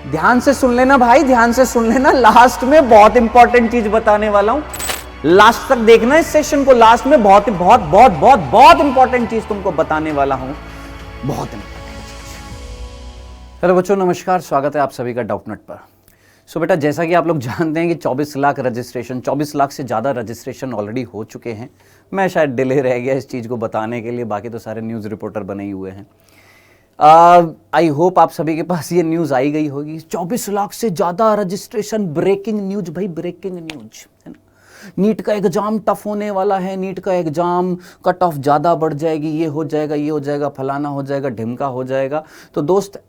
ध्यान से सुन लेना भाई, ध्यान से सुन लेना, लास्ट में बहुत इंपॉर्टेंट चीज बताने वाला हूं। लास्ट तक देखना इस सेशन को, लास्ट में बहुत बहुत बहुत बहुत बहुत इंपॉर्टेंट चीज तुमको बताने वाला हूं, बहुत इंपॉर्टेंट चीज। हेलो बच्चों, नमस्कार, स्वागत है आप सभी का डाउटनट पर। सो बेटा, जैसा कि आप लोग जानते हैं कि 24 लाख रजिस्ट्रेशन, 24 लाख से ज़्यादा रजिस्ट्रेशन ऑलरेडी हो चुके हैं। मैं शायद डिले रह गया इस चीज़ को बताने के लिए, बाकी तो सारे न्यूज़ रिपोर्टर बने ही हुए हैं। आई होप आप सभी के पास ये न्यूज़ आई गई होगी। 24 लाख से ज़्यादा रजिस्ट्रेशन, ब्रेकिंग न्यूज भाई, ब्रेकिंग न्यूज है ना। नीट का एग्जाम टफ होने वाला है, नीट का एग्जाम कट ऑफ ज़्यादा बढ़ जाएगी, ये हो जाएगा, ये हो जाएगा, फलाना हो जाएगा, ढिमका हो जाएगा। तो दोस्त,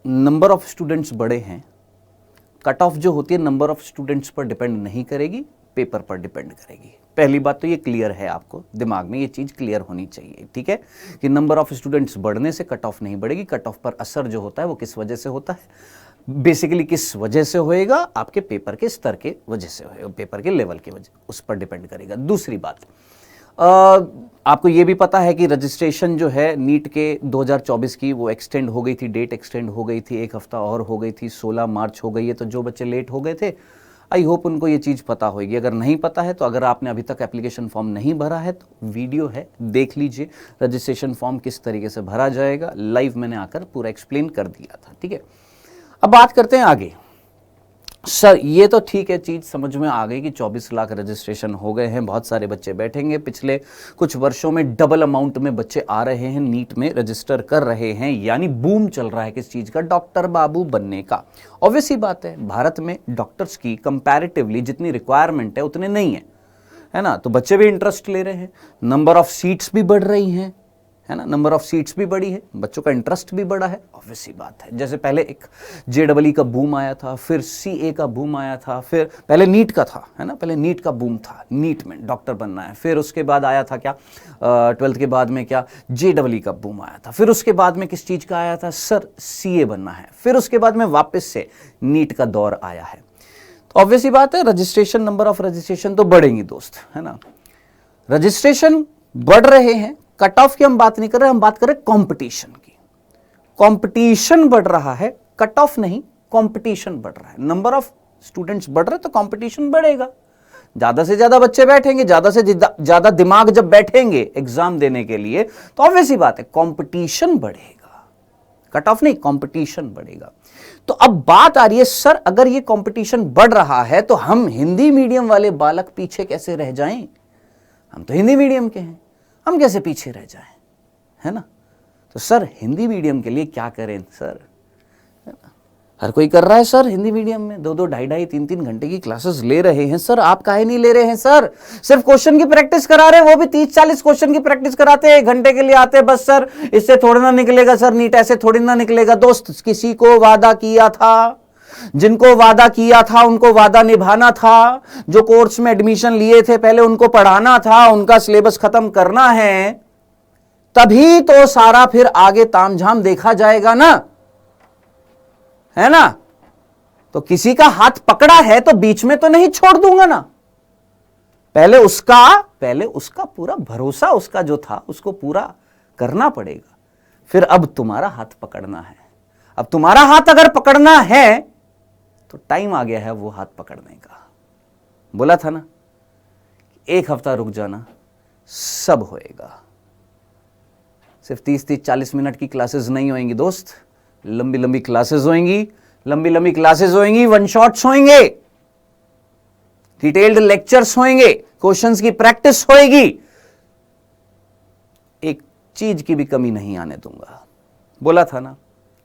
नंबर ऑफ स्टूडेंट्स बड़े हैं, कट ऑफ जो होती है नंबर ऑफ स्टूडेंट्स पर डिपेंड नहीं करेगी, पेपर पर डिपेंड करेगी। पहली बात तो ये क्लियर है, आपको दिमाग में ये चीज़ क्लियर होनी चाहिए, ठीक है, कि नंबर ऑफ स्टूडेंट्स बढ़ने से कट ऑफ नहीं बढ़ेगी। कट ऑफ पर असर जो होता है वो किस वजह से होता है, बेसिकली किस वजह से होएगा, आपके पेपर के स्तर के वजह से होएगा, पेपर के लेवल की वजह, उस पर डिपेंड करेगा। दूसरी बात, आपको ये भी पता है कि रजिस्ट्रेशन जो है नीट के 2024 की वो एक्सटेंड हो गई थी, डेट एक्सटेंड हो गई थी, एक हफ्ता और हो गई थी, 16 मार्च हो गई है। तो जो बच्चे लेट हो गए थे, आई होप उनको ये चीज़ पता होगी। अगर नहीं पता है तो अगर आपने अभी तक एप्लीकेशन फॉर्म नहीं भरा है तो वीडियो है, देख लीजिए, रजिस्ट्रेशन फॉर्म किस तरीके से भरा जाएगा, लाइव मैंने आकर पूरा एक्सप्लेन कर दिया था, ठीक है। अब बात करते हैं आगे। सर, ये तो ठीक है, चीज़ समझ में आ गई कि 24 लाख रजिस्ट्रेशन हो गए हैं, बहुत सारे बच्चे बैठेंगे। पिछले कुछ वर्षों में डबल अमाउंट में बच्चे आ रहे हैं, नीट में रजिस्टर कर रहे हैं, यानी बूम चल रहा है किस चीज़ का, डॉक्टर बाबू बनने का। ऑब्वियस ही बात है, भारत में डॉक्टर्स की कंपैरेटिवली जितनी रिक्वायरमेंट है उतने नहीं है ना। तो बच्चे भी इंटरेस्ट ले रहे हैं, नंबर ऑफ सीट्स भी बढ़ रही हैं, है ना, नंबर ऑफ सीट्स भी बढ़ी है, बच्चों का इंटरेस्ट भी बढ़ा है। ऑब्वियस सी बात है, जैसे पहले एक JEE का बूम आया था, फिर CA का बूम आया था, फिर पहले नीट का था, है ना, पहले नीट का बूम था, नीट में डॉक्टर बनना है। फिर उसके बाद आया था क्या, 12th के बाद में क्या, JEE का बूम आया था। फिर उसके बाद में किस चीज़ का आया था, सर CA बनना है। फिर उसके बाद में वापस से नीट का दौर आया है। तो ऑब्वियस ही बात है, रजिस्ट्रेशन, नंबर ऑफ रजिस्ट्रेशन तो बढ़ेंगी दोस्त, है ना। रजिस्ट्रेशन बढ़ रहे हैं, कट ऑफ की हम बात नहीं कर रहे, हम बात कर रहे कंपटीशन की। कंपटीशन बढ़ रहा है, कट ऑफ नहीं, कंपटीशन बढ़ रहा है। नंबर ऑफ स्टूडेंट्स बढ़ रहे तो कंपटीशन बढ़ेगा, ज्यादा से ज्यादा बच्चे बैठेंगे, ज्यादा से ज्यादा दिमाग जब बैठेंगे एग्जाम देने के लिए, तो ऑब्वियस ही बात है कंपटीशन बढ़ेगा, कट ऑफ नहीं, कंपटीशन बढ़ेगा। तो अब बात आ रही है, सर अगर ये कंपटीशन बढ़ रहा है तो हम हिंदी मीडियम वाले बालक पीछे कैसे रह जाएं? हम तो हिंदी मीडियम के हैं, हम कैसे पीछे रह जाएं, है ना। तो सर हिंदी मीडियम के लिए क्या करें सर, है ना? हर कोई कर रहा है सर, हिंदी मीडियम में 2-2, 2.5-2.5, 3-3 घंटे की क्लासेस ले रहे हैं सर। आप काहे नहीं ले रहे हैं सर? सिर्फ क्वेश्चन की प्रैक्टिस करा रहे हैं, वो भी 30-40 क्वेश्चन की प्रैक्टिस कराते हैं, 1 घंटे के लिए आते हैं बस। सर इससे थोड़ी ना निकलेगा सर, नीट ऐसे थोड़ी ना निकलेगा। दोस्त, किसी को वादा किया था, जिनको वादा किया था उनको वादा निभाना था, जो कोर्स में एडमिशन लिए थे पहले उनको पढ़ाना था, उनका सिलेबस खत्म करना है, तभी तो सारा फिर आगे तामझाम देखा जाएगा ना, है ना। तो किसी का हाथ पकड़ा है तो बीच में तो नहीं छोड़ दूंगा ना, पहले उसका पूरा भरोसा, उसका जो था उसको पूरा करना पड़ेगा, फिर अब तुम्हारा हाथ पकड़ना है। अब तुम्हारा हाथ अगर पकड़ना है तो टाइम आ गया है वो हाथ पकड़ने का। बोला था ना, 1 हफ्ता रुक जाना, सब होएगा। सिर्फ 30-40 मिनट की क्लासेस नहीं होंगी दोस्त, लंबी लंबी क्लासेस होंगी, लंबी लंबी क्लासेस होंगी, वन शॉट्स होंगे, डिटेल्ड लेक्चर्स होंगे, क्वेश्चंस की प्रैक्टिस होएगी। एक चीज की भी कमी नहीं आने दूंगा। बोला था ना,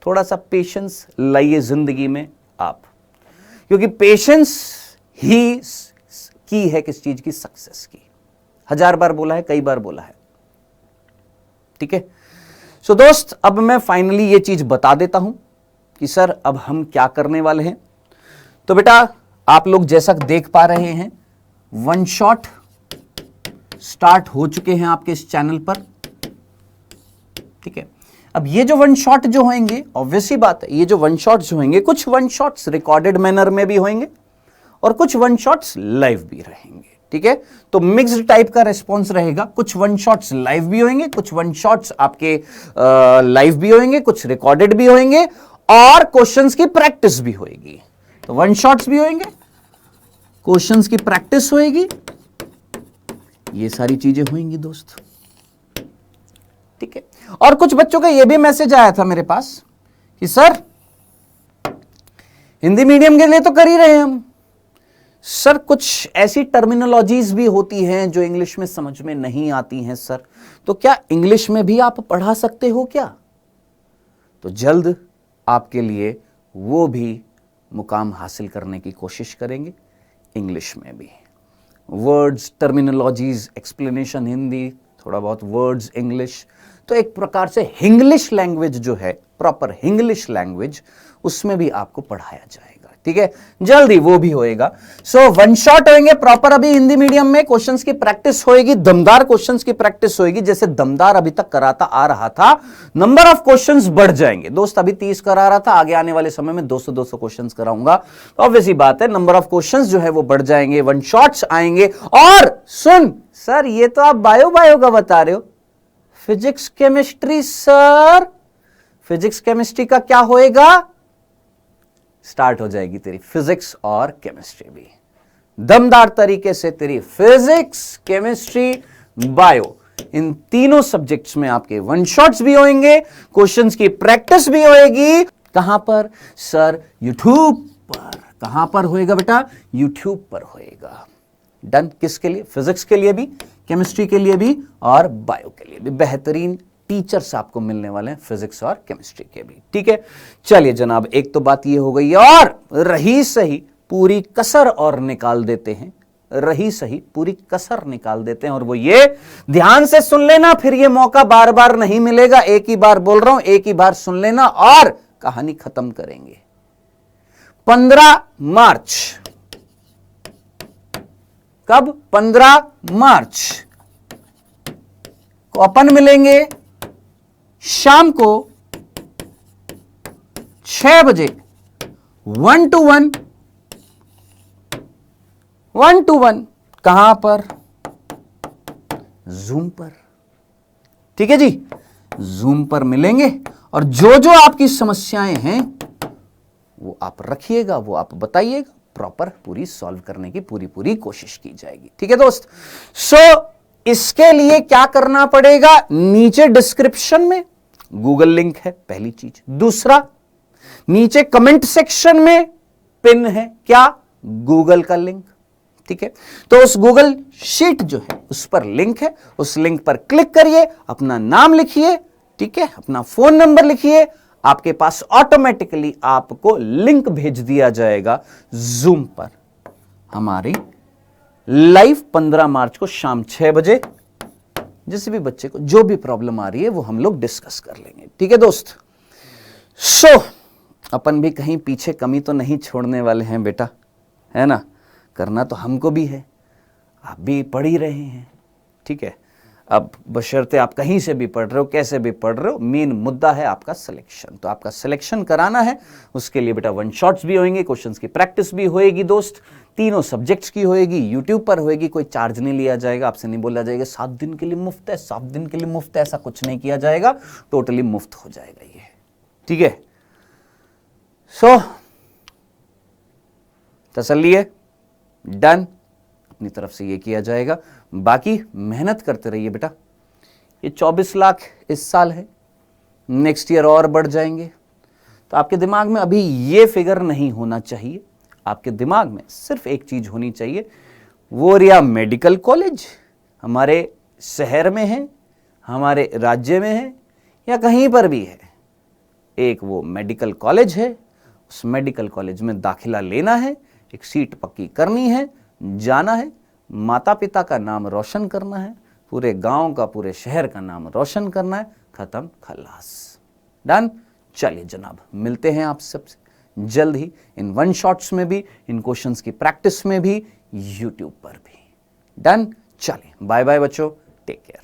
थोड़ा सा पेशेंस लाइए जिंदगी में आप, क्योंकि पेशेंस ही की है किस चीज की, सक्सेस की। 1000 बार बोला है, कई बार बोला है, ठीक है। सो दोस्त, अब मैं फाइनली ये चीज बता देता हूं कि सर अब हम क्या करने वाले हैं। तो बेटा, आप लोग जैसा देख पा रहे हैं, वन शॉट स्टार्ट हो चुके हैं आपके इस चैनल पर, ठीक है। अब ये जो वन शॉट जो होंगे, ऑब्वियसली बात है, ये जो वन शॉट्स जो होंगे, कुछ वन शॉट्स रिकॉर्डेड मैनर में भी होंगे और कुछ वन शॉट्स लाइव भी रहेंगे, ठीक है। तो मिक्स्ड टाइप का रिस्पॉन्स रहेगा, कुछ वन शॉट्स लाइव भी होंगे, कुछ वन शॉट्स आपके लाइव भी होंगे, कुछ रिकॉर्डेड भी होंगे, और क्वेश्चंस की प्रैक्टिस भी होगी। तो वन शॉट्स भी होंगे, क्वेश्चंस की प्रैक्टिस होगी, ये सारी चीजें होंगी दोस्त। ठीक है। और कुछ बच्चों का ये भी मैसेज आया था मेरे पास कि सर हिंदी मीडियम के लिए तो कर ही रहे हैं हम, सर कुछ ऐसी टर्मिनोलॉजीज भी होती हैं जो इंग्लिश में समझ में नहीं आती हैं सर, तो क्या इंग्लिश में भी आप पढ़ा सकते हो क्या? तो जल्द आपके लिए वो भी मुकाम हासिल करने की कोशिश करेंगे, इंग्लिश में भी। वर्ड्स, टर्मिनोलॉजीज, एक्सप्लेनेशन हिंदी, थोड़ा बहुत वर्ड्स इंग्लिश, तो एक प्रकार से हिंग्लिश लैंग्वेज जो है, प्रॉपर हिंग्लिश लैंग्वेज, उसमें भी आपको पढ़ाया जाएगा। ठीक है, जल्दी वो भी होएगा। सो वन शॉट होंगे प्रॉपर अभी हिंदी मीडियम में, क्वेश्चंस की प्रैक्टिस होएगी, दमदार क्वेश्चंस की प्रैक्टिस होएगी, जैसे दमदार अभी तक कराता आ रहा था। नंबर ऑफ क्वेश्चंस बढ़ जाएंगे दोस्त, अभी 30 करा रहा था, आगे आने वाले समय में 200 क्वेश्चंस कराऊंगा। तो ऑब्वियसली बात है, नंबर ऑफ क्वेश्चंस जो है वो बढ़ जाएंगे, वन शॉट्स आएंगे। और सुन सर, ये तो आप बायो का बता रहे हो, physics chemistry sir, physics chemistry का क्या होएगा? स्टार्ट हो जाएगी तेरी फिजिक्स और केमिस्ट्री भी दमदार तरीके से। तेरी फिजिक्स, केमिस्ट्री, बायो, इन तीनों सब्जेक्ट्स में आपके वन शॉट्स भी होंगे, क्वेश्चंस की प्रैक्टिस भी होएगी। कहां पर सर? यूट्यूब पर। कहां पर होएगा बेटा? यूट्यूब पर होएगा। डन। किसके लिए? फिजिक्स के लिए भी, केमिस्ट्री के लिए भी और बायो के लिए भी। बेहतरीन टीचर्स आपको मिलने वाले हैं फिजिक्स और केमिस्ट्री के भी। ठीक है, चलिए जनाब, एक तो बात ये हो गई, और रही सही पूरी कसर और निकाल देते हैं, रही सही पूरी कसर निकाल देते हैं, और वो ये, ध्यान से सुन लेना, फिर ये मौका बार बार नहीं मिलेगा। एक ही बार बोल रहा हूं, एक ही बार सुन लेना और कहानी खत्म करेंगे। 15 मार्च, कब? 15 मार्च को अपन मिलेंगे शाम को 6 बजे 1 to 1 कहां पर? जूम पर। ठीक है जी, जूम पर मिलेंगे, और जो जो आपकी समस्याएं हैं वो आप रखिएगा, वो आप बताइएगा, प्रॉपर पूरी सॉल्व करने की पूरी कोशिश की जाएगी। ठीक है दोस्त। इसके लिए क्या करना पड़ेगा? नीचे डिस्क्रिप्शन में गूगल लिंक है, पहली चीज। दूसरा, नीचे कमेंट सेक्शन में पिन है, क्या? गूगल का लिंक। ठीक है, तो उस गूगल शीट जो है उस पर लिंक है, उस लिंक पर क्लिक करिए, अपना नाम लिखिए, ठीक है, अपना फोन नंबर लिखिए, आपके पास ऑटोमेटिकली आपको लिंक भेज दिया जाएगा जूम पर हमारी लाइव 15 मार्च को शाम 6 बजे। जिस भी बच्चे को जो भी प्रॉब्लम आ रही है वो हम लोग डिस्कस कर लेंगे। ठीक है दोस्त। अपन भी कहीं पीछे कमी तो नहीं छोड़ने वाले हैं बेटा, है ना? करना तो हमको भी है, आप भी पढ़ ही रहे हैं। ठीक है, अब बशर्ते आप कहीं से भी पढ़ रहे हो, कैसे भी पढ़ रहे हो, मेन मुद्दा है आपका सिलेक्शन। तो आपका सिलेक्शन कराना है, उसके लिए बेटा वन शॉट्स भी होंगे, क्वेश्चंस की प्रैक्टिस भी होएगी दोस्त, तीनों सब्जेक्ट्स की होएगी, यूट्यूब पर होएगी, कोई चार्ज नहीं लिया जाएगा, आपसे नहीं बोला जाएगा 7 दिन के लिए मुफ्त है, 7 दिन के लिए मुफ्त है, ऐसा कुछ नहीं किया जाएगा, टोटली मुफ्त हो जाएगा ये। ठीक है, तसल्ली है, डन। अपनी तरफ से ये किया जाएगा, बाकी मेहनत करते रहिए बेटा। ये 24 लाख इस साल है, नेक्स्ट ईयर और बढ़ जाएंगे। तो आपके दिमाग में अभी ये फिगर नहीं होना चाहिए, आपके दिमाग में सिर्फ एक चीज होनी चाहिए, वो रिया मेडिकल कॉलेज हमारे शहर में है, हमारे राज्य में है, या कहीं पर भी है, एक वो मेडिकल कॉलेज है, उस मेडिकल कॉलेज में दाखिला लेना है, एक सीट पक्की करनी है, जाना है, माता पिता का नाम रोशन करना है, पूरे गांव का, पूरे शहर का नाम रोशन करना है, खत्म, खलास, डन। चलिए जनाब, मिलते हैं आप सबसे जल्द ही, इन वन शॉट्स में भी, इन क्वेश्चंस की प्रैक्टिस में भी, यूट्यूब पर भी। डन। चलिए, बाय बाय बच्चों, टेक केयर।